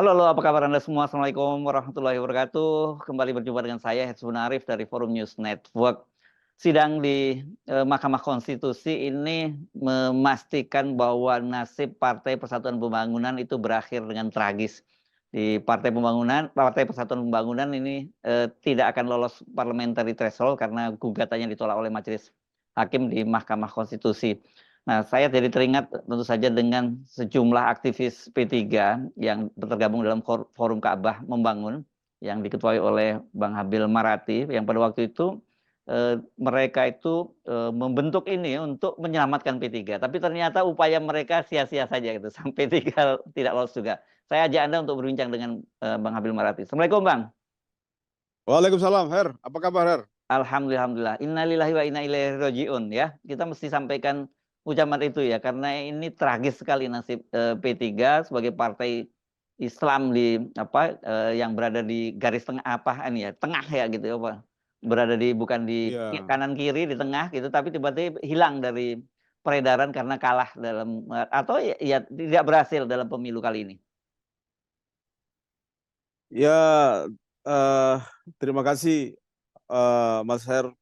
Halo, apa kabar Anda semua? Assalamualaikum warahmatullahi wabarakatuh. Kembali berjumpa dengan saya, Hetzun Arif dari Forum News Network. Sidang di Mahkamah Konstitusi ini memastikan bahwa nasib Partai Persatuan Pembangunan itu berakhir dengan tragis. Di Partai Persatuan Pembangunan ini tidak akan lolos parliamentary threshold karena gugatannya ditolak oleh Majelis Hakim di Mahkamah Konstitusi. Nah, saya jadi teringat tentu saja dengan sejumlah aktivis P3 yang tergabung dalam Forum Ka'bah Membangun yang diketuai oleh Bang Habil Marati yang pada waktu itu mereka itu membentuk ini untuk menyelamatkan P3. Tapi ternyata upaya mereka sia-sia saja gitu sampai tidak lolos juga. Saya ajak Anda untuk berbincang dengan Bang Habil Marati. Assalamualaikum Bang. Waalaikumsalam, Her. Apa kabar, Her? Alhamdulillah. Innalillahi wa inna ilaihi rajiun ya. Kita mesti sampaikan ucapan itu ya karena ini tragis sekali nasib P3 sebagai partai Islam yang berada di garis tengah ini ya, tengah ya gitu ya, Pak. Berada bukan di Iya. kanan kiri di tengah gitu tapi tiba-tiba hilang dari peredaran karena kalah dalam atau ya tidak berhasil dalam pemilu kali ini. Ya, eh, terima kasih Mas Her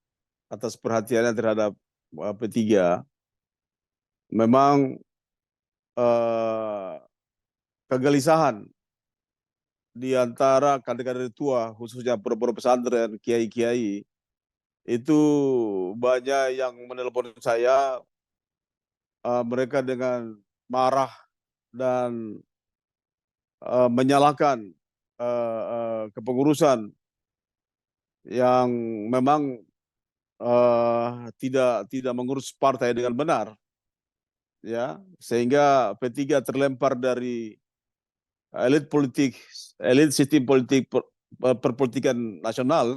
atas perhatiannya terhadap P3. Memang eh, kegelisahan di antara kader-kader tua, khususnya pondok pesantren, kiai-kiai, itu banyak yang menelpon saya, mereka dengan marah dan menyalahkan kepengurusan yang memang tidak mengurus partai dengan benar, ya, sehingga P3 terlempar dari elit politik, elit sistem politik perpolitikan nasional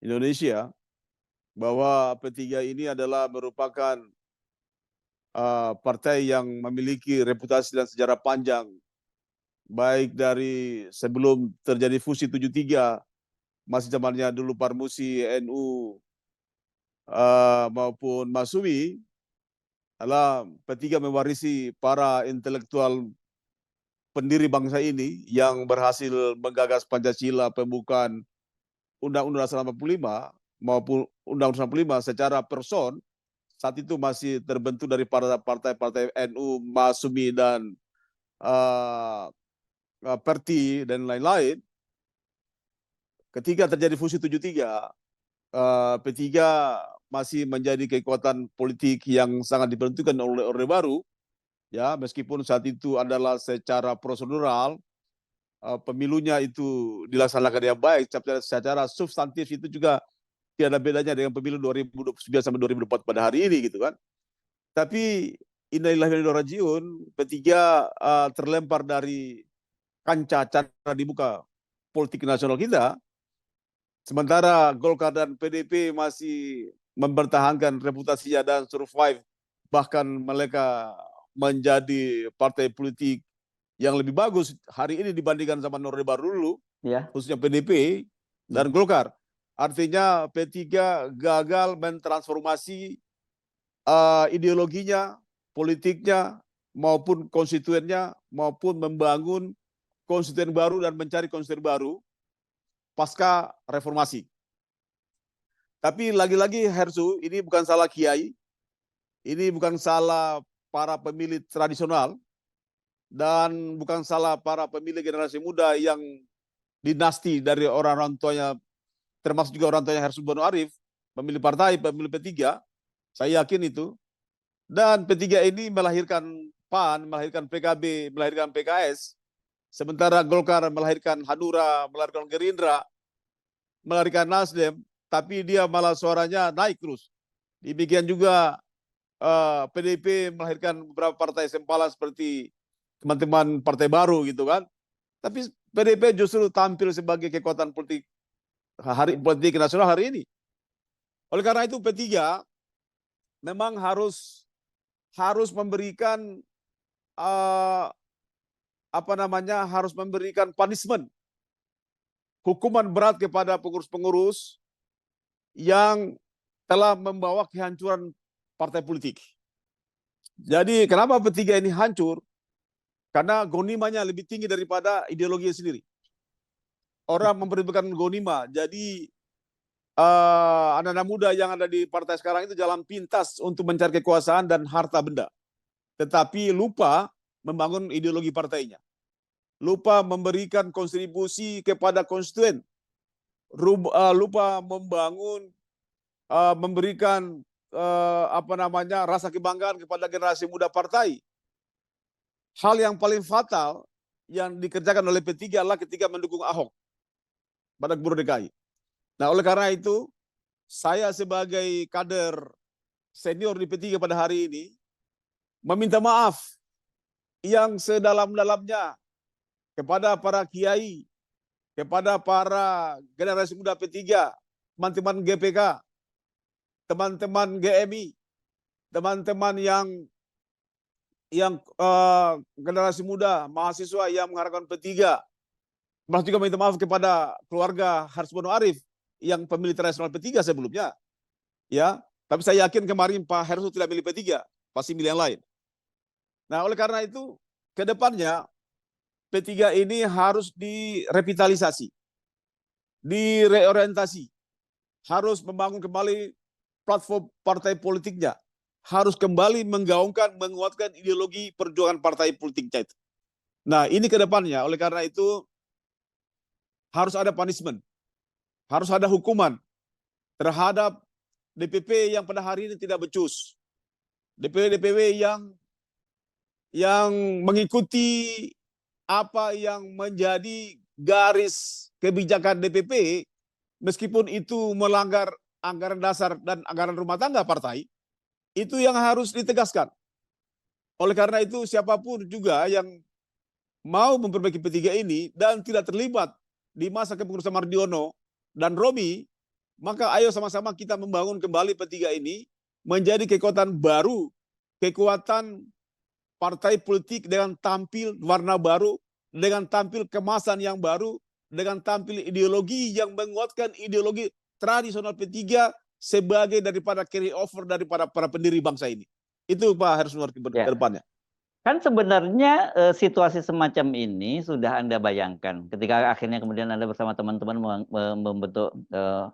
Indonesia, bahwa P3 ini adalah merupakan partai yang memiliki reputasi dan sejarah panjang, baik dari sebelum terjadi fusi 73, masih zamannya dulu Parmusi, NU, maupun Masumi. Adalah P3 mewarisi para intelektual pendiri bangsa ini yang berhasil menggagas Pancasila, pembukaan Undang-Undang Dasar 45 maupun Undang-Undang 45 secara person saat itu masih terbentuk dari partai-partai NU, Masumi, dan uh, Perti dan lain-lain. Ketika terjadi fusi 73, P3 masih menjadi kekuatan politik yang sangat diperhitungkan oleh Orde Baru, ya, meskipun saat itu adalah secara prosedural pemilunya itu dilaksanakan yang baik, secara substantif itu juga tidak ada bedanya dengan pemilu 2029 sampai 2024 pada hari ini gitu kan. Tapi innalillahi wa inna ilaihi rajiun, P3 terlempar dari kancah cara dibuka politik nasional kita, sementara Golkar dan PDP masih mempertahankan reputasinya dan survive, bahkan mereka menjadi partai politik yang lebih bagus hari ini dibandingkan zaman Orde Baru dulu, Ya. khususnya PDP dan Golkar. Artinya P3 gagal mentransformasi ideologinya, politiknya, maupun konstituennya, maupun membangun konstituen baru dan mencari konstituen baru pasca reformasi. Tapi lagi-lagi Hersu, ini bukan salah kiai, ini bukan salah para pemilih tradisional, dan bukan salah para pemilih generasi muda yang dinasti dari orang-orang tuanya, termasuk juga orang tuanya Hersu Bono Arif, pemilih partai, pemilih P3, saya yakin itu. Dan P3 ini melahirkan PAN, melahirkan PKB, melahirkan PKS, sementara Golkar melahirkan Hanura, melahirkan Gerindra, melahirkan Nasdem, tapi dia malah suaranya naik terus. Demikian juga PDIP melahirkan beberapa partai sempalan seperti teman-teman partai baru gitu kan. Tapi PDIP justru tampil sebagai kekuatan politik nasional hari ini. Oleh karena itu P3 memang harus memberikan harus memberikan punishment, hukuman berat kepada pengurus-pengurus yang telah membawa kehancuran partai politik. Jadi kenapa P3 ini hancur? Karena gonimanya lebih tinggi daripada ideologinya sendiri. Orang memperhitungkan gonima. Jadi anak-anak muda yang ada di partai sekarang itu jalan pintas untuk mencari kekuasaan dan harta benda. Tetapi lupa membangun ideologi partainya. Lupa memberikan kontribusi kepada konstituen. Lupa membangun, memberikan rasa kebanggaan kepada generasi muda partai. Hal yang paling fatal yang dikerjakan oleh P3 adalah ketika mendukung Ahok pada Gubernur DKI. Nah, oleh karena itu, saya sebagai kader senior di P3 pada hari ini meminta maaf yang sedalam-dalamnya kepada para kiai, kepada para generasi muda P3, teman-teman GPK, teman-teman GMI, teman-teman yang generasi muda, mahasiswa yang mengharapkan P3. Malah juga minta maaf kepada keluarga Harsbono Arif yang pemilih tradisional P3 sebelumnya. Ya, tapi saya yakin kemarin Pak Hersut tidak milih P3, pasti milih yang lain. Nah, oleh karena itu, ke depannya P3 ini harus direvitalisasi, direorientasi, harus membangun kembali platform partai politiknya, harus kembali menggaungkan, menguatkan ideologi perjuangan partai politiknya itu. Nah, ini ke depannya, oleh karena itu harus ada punishment, harus ada hukuman terhadap DPP yang pada hari ini tidak becus, DPW yang mengikuti apa yang menjadi garis kebijakan DPP, meskipun itu melanggar anggaran dasar dan anggaran rumah tangga partai, itu yang harus ditegaskan. Oleh karena itu, siapapun juga yang mau memperbaiki P3 ini dan tidak terlibat di masa kepengurusan Mardiono dan Romi, maka ayo sama-sama kita membangun kembali P3 ini menjadi kekuatan baru, kekuatan partai politik dengan tampil warna baru, dengan tampil kemasan yang baru, dengan tampil ideologi yang menguatkan ideologi tradisional P3 sebagai daripada carry over daripada para pendiri bangsa ini. Itu Pak harus mengerti ke depannya. Kan sebenarnya situasi semacam ini sudah Anda bayangkan ketika akhirnya kemudian Anda bersama teman-teman membentuk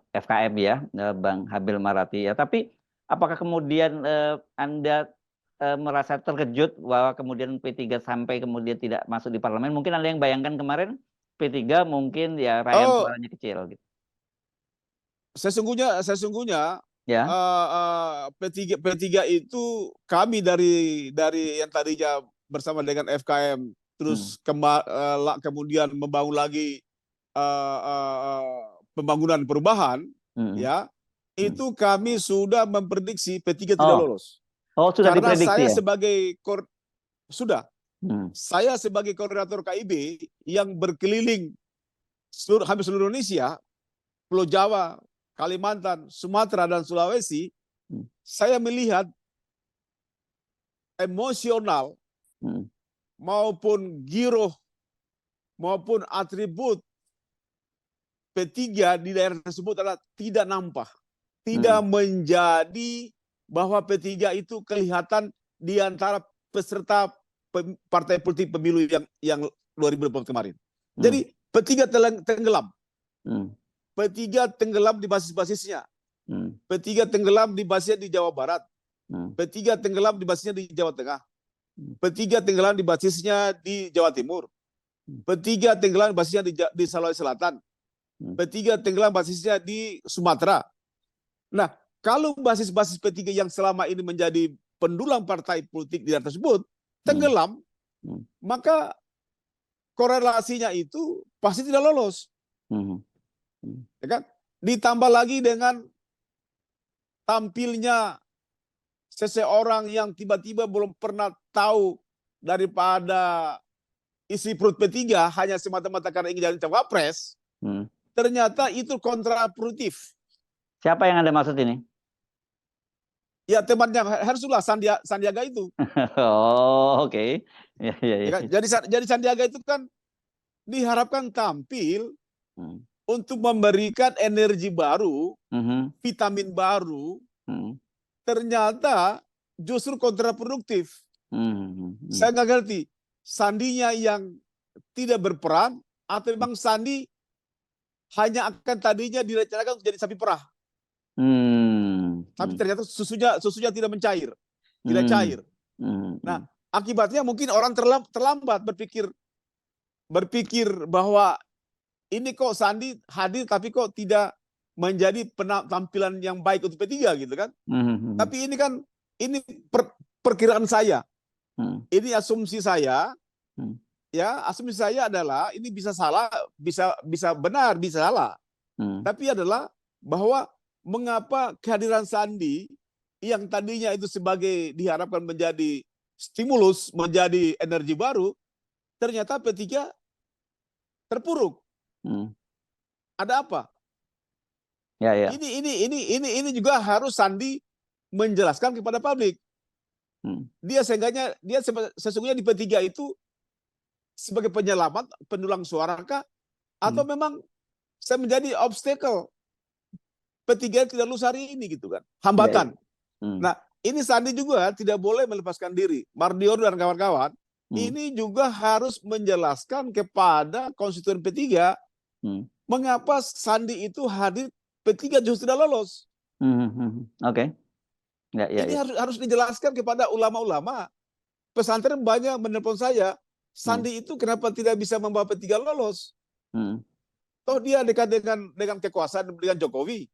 FKM ya, Bang Habil Marati ya. Tapi apakah kemudian Anda merasa terkejut bahwa kemudian P3 sampai kemudian tidak masuk di parlemen? Mungkin Anda yang bayangkan kemarin P3 mungkin ya raihan suaranya kecil gitu. Sesungguhnya Ya. P3 itu kami dari yang tadinya bersama dengan FKM terus kemudian membangun lagi pembangunan perubahan ya, itu kami sudah memprediksi P3 tidak lolos. Oh, sudah karena diprediksi saya ya? Saya sebagai koordinator KIB yang berkeliling hampir seluruh Indonesia, Pulau Jawa, Kalimantan, Sumatera, dan Sulawesi, saya melihat emosional maupun giroh maupun atribut P3 di daerah tersebut adalah tidak nampak, tidak menjadi bahwa P3 itu kelihatan di antara peserta partai politik pemilu yang 2024 kemarin. Jadi P3 tenggelam. P3 tenggelam di basis-basisnya. P3 tenggelam di basisnya di Jawa Barat. P3 tenggelam di basisnya di Jawa Tengah. P3 tenggelam di basisnya di Jawa Timur. P3 tenggelam di basisnya di Sulawesi Selatan. P3 tenggelam basisnya di Sumatera. Nah, kalau basis-basis P3 yang selama ini menjadi pendulang partai politik di daerah tersebut tenggelam, maka korelasinya itu pasti tidak lolos. Ya kan? Ditambah lagi dengan tampilnya seseorang yang tiba-tiba belum pernah tahu daripada isi perut P3 hanya semata-mata karena ingin jadi cawapres, ternyata itu kontraproduktif. Siapa yang Anda maksud ini? Ya temannya Hersula, Sandiaga itu. Oh, oke. Ya kan? Jadi Sandiaga itu kan diharapkan tampil untuk memberikan energi baru, vitamin baru, ternyata justru kontraproduktif. Saya nggak ngerti. sandinya yang tidak berperan, atau memang sandi hanya akan tadinya direncanakan untuk jadi sapi perah, tapi ternyata susunya tidak mencair, tidak cair. Nah, akibatnya mungkin orang terlambat berpikir bahwa ini kok sandi hadir tapi kok tidak menjadi tampilan yang baik untuk P3 gitu kan. Tapi ini kan ini perkiraan saya. Ini asumsi saya. Ya, asumsi saya adalah ini bisa salah, bisa benar, bisa salah. Tapi adalah bahwa mengapa kehadiran sandi yang tadinya itu sebagai diharapkan menjadi stimulus, menjadi energi baru, ternyata P3 terpuruk. Ada apa? Ya, ya. Ini juga harus sandi menjelaskan kepada publik. Dia sesungguhnya di P3 itu sebagai penyelamat, pendulang suara kah? Atau memang saya menjadi obstacle P3 tidak lulus hari ini gitu kan, hambatan. Nah, ini sandi juga tidak boleh melepaskan diri. Mardiono dan kawan-kawan ini juga harus menjelaskan kepada konstituen P3 mengapa sandi itu hadir, P3 justru tidak lolos. Oke. Ya, ya, ini harus dijelaskan kepada ulama-ulama. Pesantren banyak menelpon saya, sandi itu kenapa tidak bisa membawa P3 lolos? Toh dia dekat dengan kekuasaan dengan Jokowi,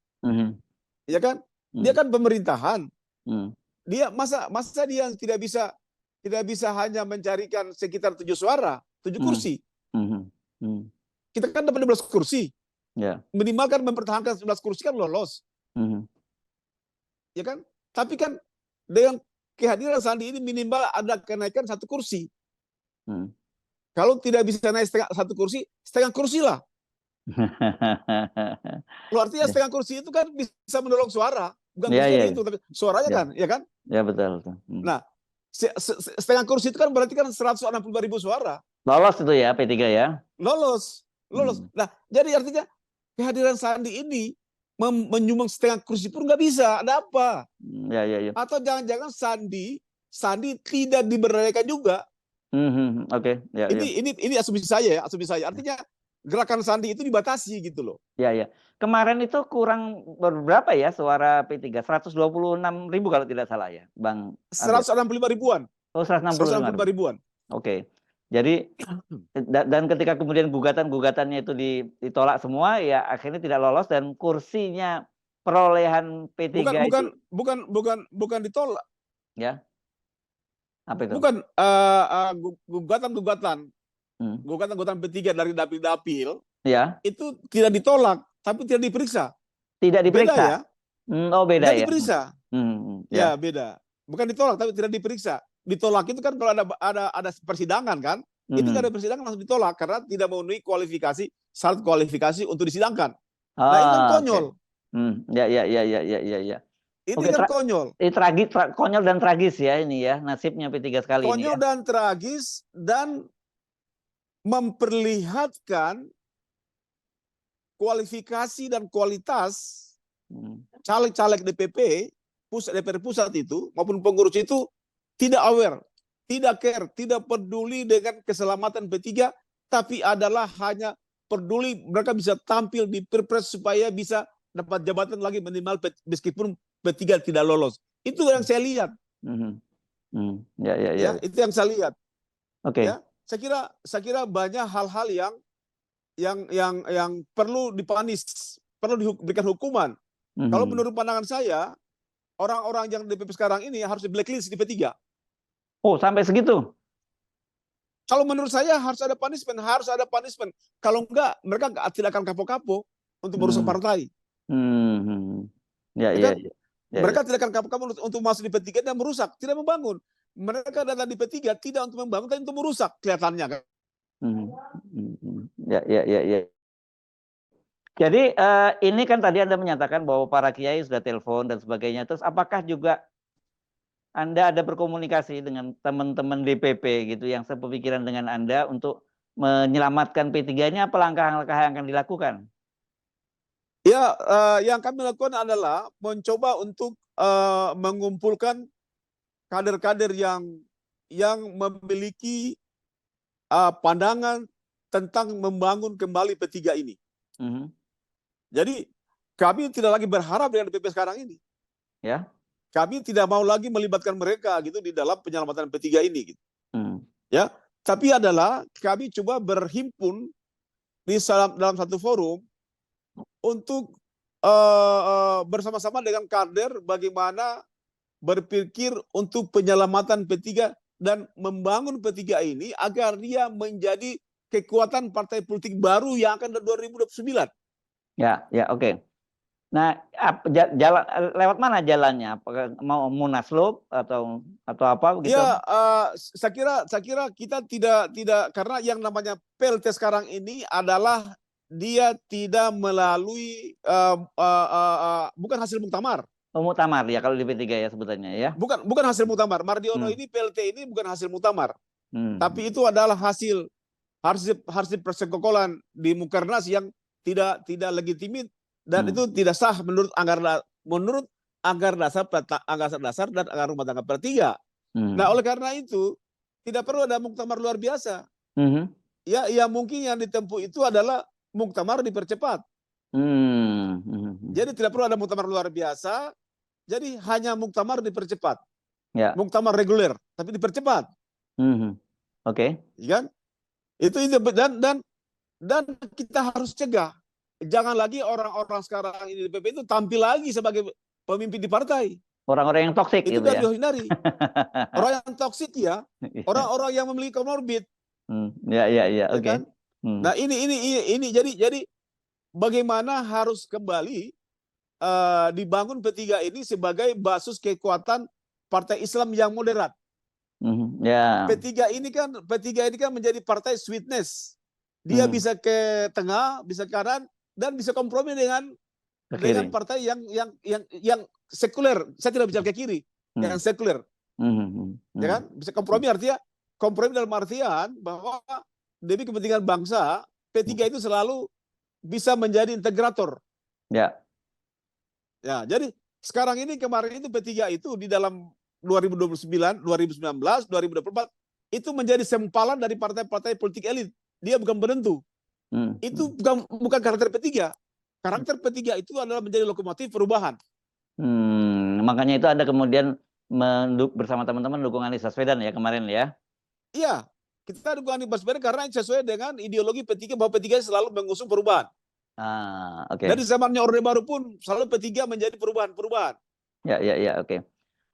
ya kan? Dia kan pemerintahan. Dia masa dia tidak bisa hanya mencarikan sekitar 7 suara, 7 kursi. Kita kan dapat 12 kursi. Minimal kan mempertahankan 11 kursi kan lolos. Ya kan? Tapi kan dengan kehadiran sandi ini minimal ada kenaikan 1 kursi. Kalau tidak bisa naik setengah kursi lah. Artinya setengah kursi itu kan bisa mendorong suara. Bukan kursinya itu, tapi suaranya kan, ya kan? Ya, betul. Nah, setengah kursi itu kan berarti kan 165.000 suara. Lolos itu ya, P3 ya? Lolos. Nah, jadi artinya kehadiran sandi ini menyumbang setengah kursi pun nggak bisa. Ada apa? Ya. Atau jangan-jangan sandi tidak diberdayakan juga. Oke. Ya. Ini asumsi saya. Artinya gerakan sandi itu dibatasi gitu loh. Ya. Kemarin itu kurang berapa ya suara P3? 126.000 kalau tidak salah ya, Bang. 165 ribuan. Oh, 165 ribuan. Oke. Jadi dan ketika kemudian gugatannya itu ditolak semua, ya akhirnya tidak lolos dan kursinya perolehan P3 bukan ditolak. Ya. Apa itu? Bukan gugatan P3 dari dapil-dapil. Ya. Itu tidak ditolak, tapi tidak diperiksa. Tidak diperiksa. Beda ya. Beda tidak ya. Diperiksa. Ya, beda. Bukan ditolak tapi tidak diperiksa. Ditolak itu kan kalau ada persidangan kan, itu nggak ada persidangan langsung ditolak karena tidak memenuhi syarat kualifikasi untuk disidangkan. Nah, ini kan konyol. Ya. Ini kan konyol. Konyol dan tragis ya ini ya nasibnya P3 sekali ini. Konyol dan tragis dan memperlihatkan kualifikasi dan kualitas caleg-caleg DPP DPR pusat itu maupun pengurus itu tidak aware, tidak care, tidak peduli dengan keselamatan P3, tapi adalah hanya peduli mereka bisa tampil di Pilpres supaya bisa dapat jabatan lagi minimal meskipun P3 tidak lolos. Itu yang saya lihat. Ya. Itu yang saya lihat. Oke. Ya, saya kira banyak hal-hal yang perlu dipanis, perlu diberikan hukuman. Kalau menurut pandangan saya, orang-orang yang DPP sekarang ini harus di blacklist di P3. Oh, sampai segitu? Kalau menurut saya harus ada punishment. Kalau enggak, mereka tidak akan kapok-kapok untuk merusak partai. Ya. Mereka tidak akan kapok-kapok untuk masuk di P3 dan merusak, tidak membangun. Mereka datang di P3 tidak untuk membangun, tapi untuk merusak kelihatannya kan. Ya. Jadi ini kan tadi Anda menyatakan bahwa para kiai sudah telepon dan sebagainya. Terus apakah juga Anda ada berkomunikasi dengan teman-teman DPP gitu yang sepemikiran dengan Anda untuk menyelamatkan P3-nya? Apa langkah-langkah yang akan dilakukan? Ya, yang kami lakukan adalah mencoba untuk mengumpulkan kader-kader yang memiliki pandangan tentang membangun kembali P3 ini. Mhm. Jadi kami tidak lagi berharap dengan DPP sekarang ini. Ya. Kami tidak mau lagi melibatkan mereka gitu di dalam penyelamatan P3 ini. Gitu. Hmm. Ya, tapi adalah kami coba berhimpun dalam satu forum untuk bersama-sama dengan kader bagaimana berpikir untuk penyelamatan P3 dan membangun P3 ini agar dia menjadi kekuatan partai politik baru yang akan dari 2029. Ya, oke. Nah, jalan lewat mana jalannya? Apakah mau munaslup atau apa begitu? Ya, saya kira kita tidak karena yang namanya PLT sekarang ini adalah dia tidak melalui bukan hasil muktamar. Muktamar ya kalau di P3 ya sebutannya ya. Bukan hasil muktamar. Mardiono ini PLT ini bukan hasil muktamar. Tapi itu adalah hasil persekongkolan di Mukernas yang tidak legitimit dan itu tidak sah menurut anggaran dasar dan anggaran rumah tangga per 3. Nah, oleh karena itu tidak perlu ada muktamar luar biasa. Ya, mungkin yang ditempuh itu adalah muktamar dipercepat. Jadi tidak perlu ada muktamar luar biasa. Jadi hanya muktamar dipercepat. Ya. Muktamar reguler tapi dipercepat. Oke. Kan? Itu dan kita harus cegah. Jangan lagi orang-orang sekarang ini di PP itu tampil lagi sebagai pemimpin di partai. Orang-orang yang toksik itu gitu dari ya. dihindari. Orang yang toksik ya, orang-orang yang memiliki komorbid. Ya, oke. Kan? Nah, ini jadi bagaimana harus kembali dibangun P3 ini sebagai basis kekuatan partai Islam yang moderat. Ya. P3 ini kan menjadi partai sweetness. Dia bisa ke tengah, bisa ke kanan, dan bisa kompromi dengan partai yang sekuler. Saya tidak bicara ke kiri, yang sekuler. Ya kan? Bisa kompromi dalam artian bahwa demi kepentingan bangsa, P3 itu selalu bisa menjadi integrator. Ya. Ya, jadi sekarang ini kemarin itu P3 itu di dalam 2029, 2019, 2024 itu menjadi sempalan dari partai-partai politik elit. Dia bukan penentu. Itu bukan karakter P3. Karakter P3 itu adalah menjadi lokomotif perubahan. Makanya itu ada kemudian bersama teman-teman dukungan Anies Baswedan ya kemarin ya. Iya, kita dukung Anies Baswedan karena sesuai dengan ideologi P3 bahwa P3 selalu mengusung perubahan. Oke. Dari zamannya Orde Baru pun selalu P3 menjadi perubahan. Ya, oke.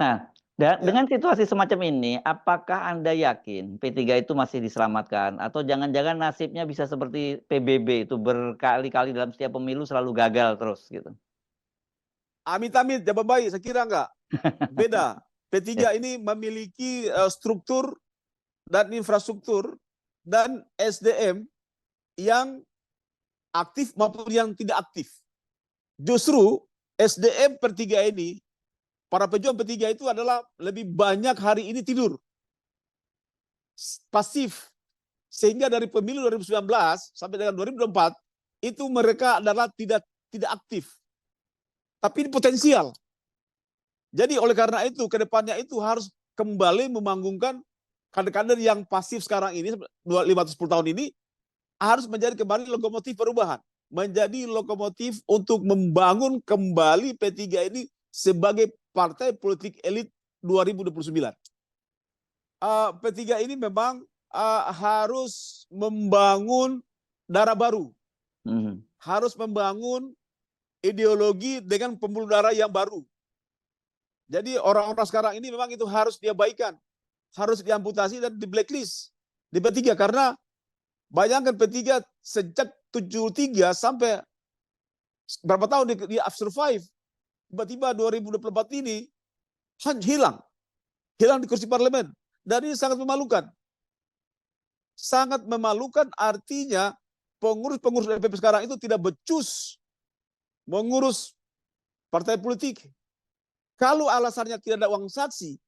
Nah, dengan situasi semacam ini, apakah Anda yakin P3 itu masih diselamatkan atau jangan-jangan nasibnya bisa seperti PBB itu berkali-kali dalam setiap pemilu selalu gagal terus gitu? Amit-amit, jawab baik, saya kira enggak. Beda. P3 ini memiliki struktur dan infrastruktur dan SDM yang aktif maupun yang tidak aktif. Justru SDM per 3 ini, para pejuang P3 itu adalah lebih banyak hari ini tidur. Pasif. Sehingga dari pemilu 2019 sampai dengan 2024, itu mereka adalah tidak aktif. Tapi ini potensial. Jadi oleh karena itu, ke depannya itu harus kembali memanggungkan kader-kader yang pasif sekarang ini, 510 tahun ini, harus menjadi kembali lokomotif perubahan. Menjadi lokomotif untuk membangun kembali P3 ini sebagai partai politik elit 2029. P3 ini memang harus membangun darah baru. Harus membangun ideologi dengan pembuluh darah yang baru. Jadi orang-orang sekarang ini memang itu harus diabaikan. Harus diamputasi dan di blacklist di P3 karena bayangkan P3 sejak 73 sampai berapa tahun dia survive. Tiba-tiba 2024 ini hilang di kursi parlemen. Dan ini sangat memalukan. Sangat memalukan artinya pengurus-pengurus DPP sekarang itu tidak becus mengurus partai politik. Kalau alasannya tidak ada uang saksi,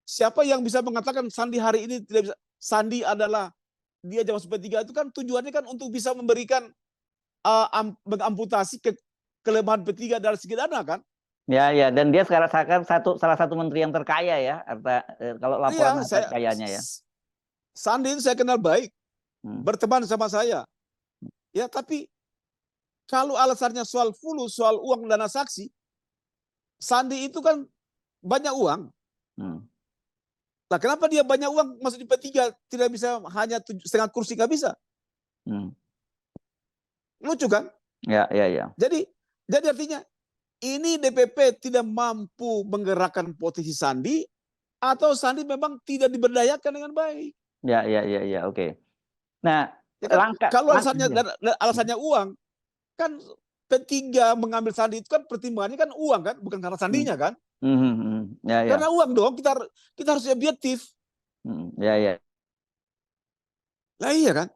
siapa yang bisa mengatakan Sandi hari ini tidak bisa? Sandi adalah dia masuk P3 itu kan tujuannya kan untuk bisa memberikan mengamputasi kelemahan P3 dari segi dana kan? Ya, dan dia sekarang salah satu menteri yang terkaya ya, kalau laporan harta kayanya ya. Sandi itu saya kenal baik, berteman sama saya. Ya, tapi kalau alasannya soal fulus, soal uang dana saksi, Sandi itu kan banyak uang. Nah, kenapa dia banyak uang masuk di P3 tidak bisa hanya 7,5 kursi, nggak bisa? Lucu kan? Ya, ya, ya. Jadi artinya ini DPP tidak mampu menggerakkan posisi Sandi, atau Sandi memang tidak diberdayakan dengan baik. Ya, ya, ya, ya, oke. Nah, Ya kan? Kalau ya. alasannya uang, kan P3 mengambil Sandi itu kan pertimbangannya kan uang kan, bukan karena Sandinya kan? Ya, ya. Karena uang dong, kita harus objektif. Ya, ya. Nah iya kan?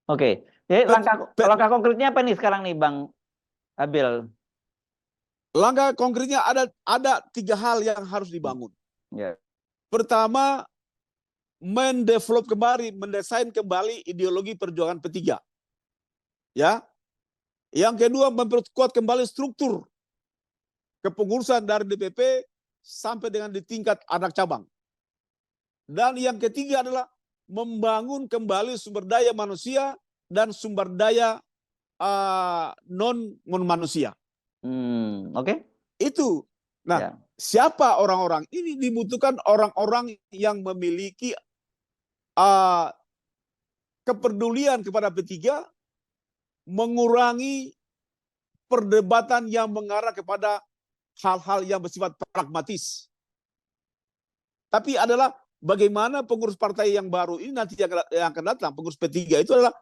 Oke. Jadi langkah konkretnya apa nih sekarang nih Bang Abil? Langkah konkretnya ada 3 hal yang harus dibangun. Ya. Pertama, mendevelop kembali, mendesain kembali ideologi perjuangan P3. Ya. Yang kedua, memperkuat kembali struktur kepengurusan dari DPP sampai dengan di tingkat anak cabang. Dan yang ketiga adalah membangun kembali sumber daya manusia dan sumber daya non manusia. Oke. Itu. Nah, Ya. siapa orang-orang ini? Dibutuhkan orang-orang yang memiliki kepedulian kepada P3, mengurangi perdebatan yang mengarah kepada hal-hal yang bersifat pragmatis. Tapi adalah bagaimana pengurus partai yang baru ini nanti yang akan datang, pengurus P3 itu adalah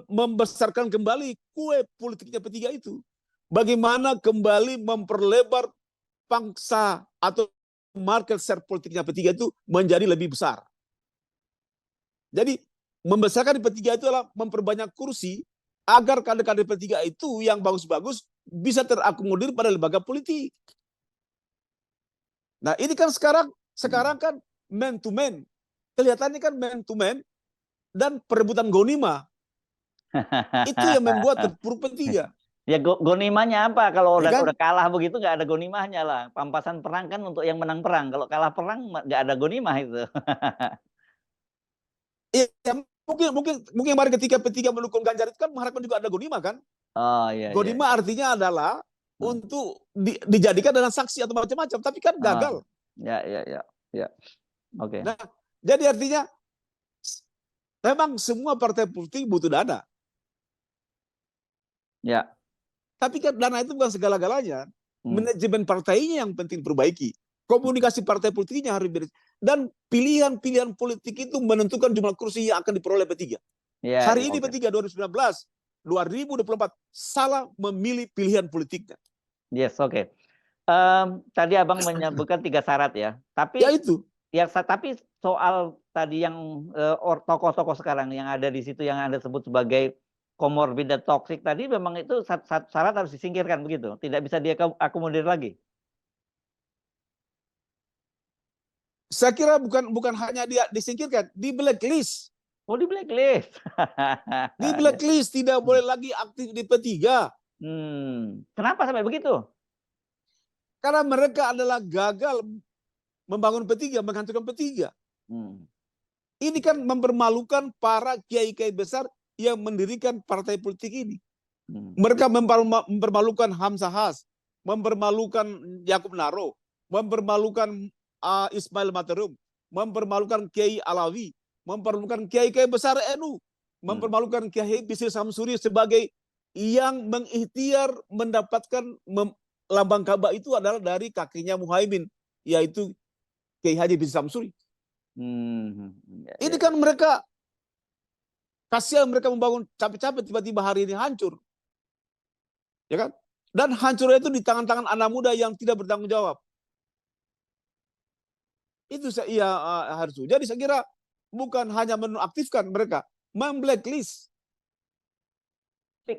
membesarkan kembali kue politiknya P3 itu. Bagaimana kembali memperlebar pangsa atau market share politiknya P3 itu menjadi lebih besar. Jadi membesarkan P3 itu adalah memperbanyak kursi agar kader-kader P3 itu yang bagus-bagus bisa terakomodir pada lembaga politik. Nah ini kan sekarang kan man to man. Kelihatannya kan man to man dan perebutan gonima. Itu yang membuat terpuruk P3. Ya gonimanya apa? Kalau Ya kan? udah kalah begitu nggak ada gonimahnya lah. Pampasan perang kan untuk yang menang perang. Kalau kalah perang nggak ada gonimah itu. Ya, mungkin mari ketika P3 mendukung Ganjar itu kan mengharapkan juga ada gonima kan? Oh iya. Gonima Iya. artinya adalah untuk dijadikan dengan saksi atau macam-macam, tapi kan gagal. Ya. Oke. Nah, jadi artinya memang semua partai politik butuh dana. Ya. Tapi kan dana itu bukan segala-galanya. Manajemen partainya yang penting perbaiki. Komunikasi partai politiknya harus beres. Dan pilihan-pilihan politik itu menentukan jumlah kursi yang akan diperoleh P3. Ya, Hari ini P3 2019, 2024 salah memilih pilihan politiknya. Yes, oke. Tadi Abang menyebutkan 3 syarat ya. Tapi ya itu. Tapi soal tadi yang tokoh-tokoh sekarang yang ada di situ yang Anda sebut sebagai komorbid dan toksik tadi, memang itu syarat harus disingkirkan begitu. Tidak bisa diakomodir lagi. Saya kira bukan hanya dia disingkirkan, di blacklist. Oh, di blacklist. Di blacklist, tidak boleh lagi aktif di P3. Kenapa sampai begitu? Karena mereka adalah gagal membangun P3, menghancurkan P3. Ini kan mempermalukan para kiai-kiai besar yang mendirikan partai politik ini. Mereka mempermalukan Hamzah Has, mempermalukan Yakub Naro, mempermalukan Ismail Materum, mempermalukan Kiai Alawi, mempermalukan kiai-kiai besar NU, mempermalukan Kiai Bisri Samsuri sebagai yang mengikhtiar mendapatkan lambang Ka'bah itu adalah dari kakinya Muhaimin, yaitu Kiai Haji Bisri Samsuri. Ini kan mereka kasihan, mereka membangun capek-capek, tiba-tiba hari ini hancur. Ya kan? Dan hancurnya itu di tangan-tangan anak muda yang tidak bertanggung jawab. Itu harus. Jadi saya kira bukan hanya menonaktifkan mereka, memblacklist.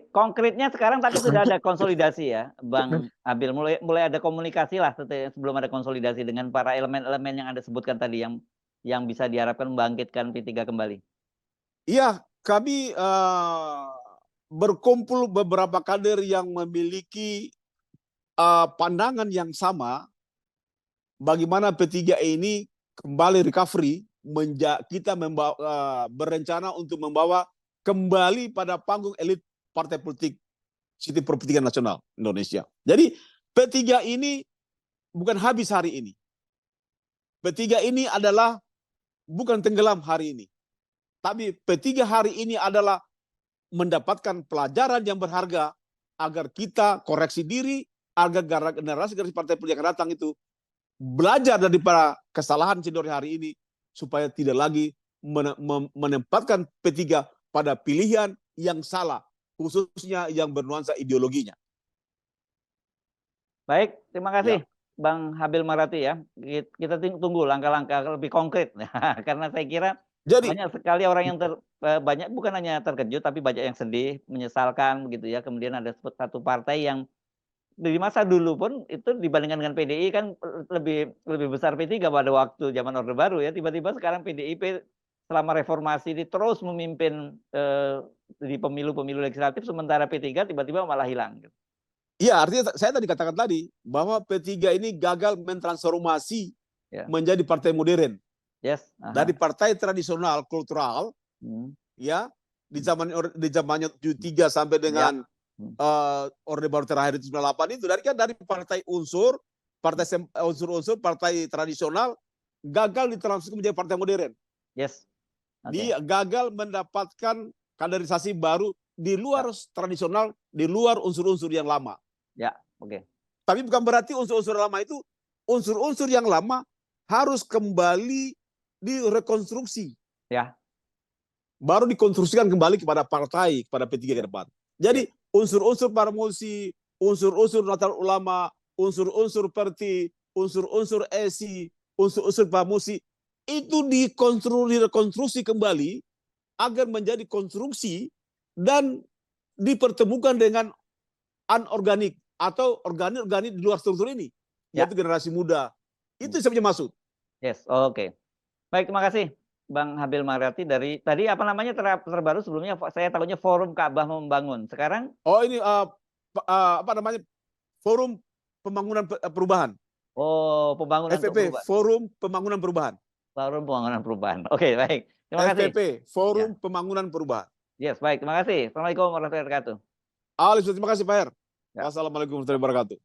Konkretnya sekarang tapi sudah ada konsolidasi ya, Bang Abil. Mulai ada komunikasi lah sebelum ada konsolidasi dengan para elemen-elemen yang Anda sebutkan tadi yang bisa diharapkan membangkitkan P3 kembali. Iya, kami berkumpul beberapa kader yang memiliki pandangan yang sama bagaimana P3 ini kembali recovery kita berencana untuk membawa kembali pada panggung elit partai politik sistem perpolitikan nasional Indonesia. Jadi P3 ini bukan habis hari ini. P3 ini adalah bukan tenggelam hari ini. Tapi P3 hari ini adalah mendapatkan pelajaran yang berharga agar kita koreksi diri, agar generasi partai politik yang akan datang itu belajar dari para kesalahan senior hari ini supaya tidak lagi menempatkan P3 pada pilihan yang salah, khususnya yang bernuansa ideologinya. Baik, terima kasih Bang Habil Marati ya. Kita tunggu langkah-langkah lebih konkret karena saya kira banyak sekali orang yang banyak bukan hanya terkejut tapi banyak yang sedih, menyesalkan begitu ya. Kemudian ada satu partai yang di masa dulu pun itu dibandingkan dengan PDI kan lebih besar P3 pada waktu zaman Orde Baru ya. Tiba-tiba sekarang PDIP selama reformasi ini terus memimpin di pemilu-pemilu legislatif, sementara P3 tiba-tiba malah hilang. Iya, artinya saya tadi katakan bahwa P3 ini gagal mentransformasi menjadi partai modern. Dari partai tradisional kultural ya di zamannya 73 sampai dengan Orde Baru terakhir itu 98 itu dari partai unsur partai tradisional gagal ditransformasi menjadi partai modern. Dia gagal mendapatkan kaderisasi baru di luar tradisional, di luar unsur-unsur yang lama. Tapi bukan berarti unsur-unsur lama itu unsur-unsur yang lama harus kembali direkonstruksi. Baru dikonstruksikan kembali kepada partai, kepada P3 ke depan. Jadi unsur-unsur Parmusi, unsur-unsur Nahdlatul Ulama, unsur-unsur Perti, unsur-unsur ESI, unsur-unsur Parmusi itu direkonstruksi kembali agar menjadi konstruksi dan dipertemukan dengan anorganik atau organik di luar struktur ini, yaitu generasi muda. Itu sebenarnya maksud. Baik, terima kasih Bang Habil Marati dari tadi apa namanya terbaru sebelumnya saya tahunya Forum Ka'bah Membangun. Sekarang ini apa namanya? Forum Pembangunan Perubahan. Pembangunan FPP, Forum Pembangunan Perubahan. Forum Pembangunan Perubahan. Oke, baik. Terima kasih. FPP, Forum Pembangunan Perubahan. Baik, terima kasih. Assalamualaikum warahmatullahi wabarakatuh. Terima kasih Pak Her. Wassalamualaikum warahmatullahi wabarakatuh.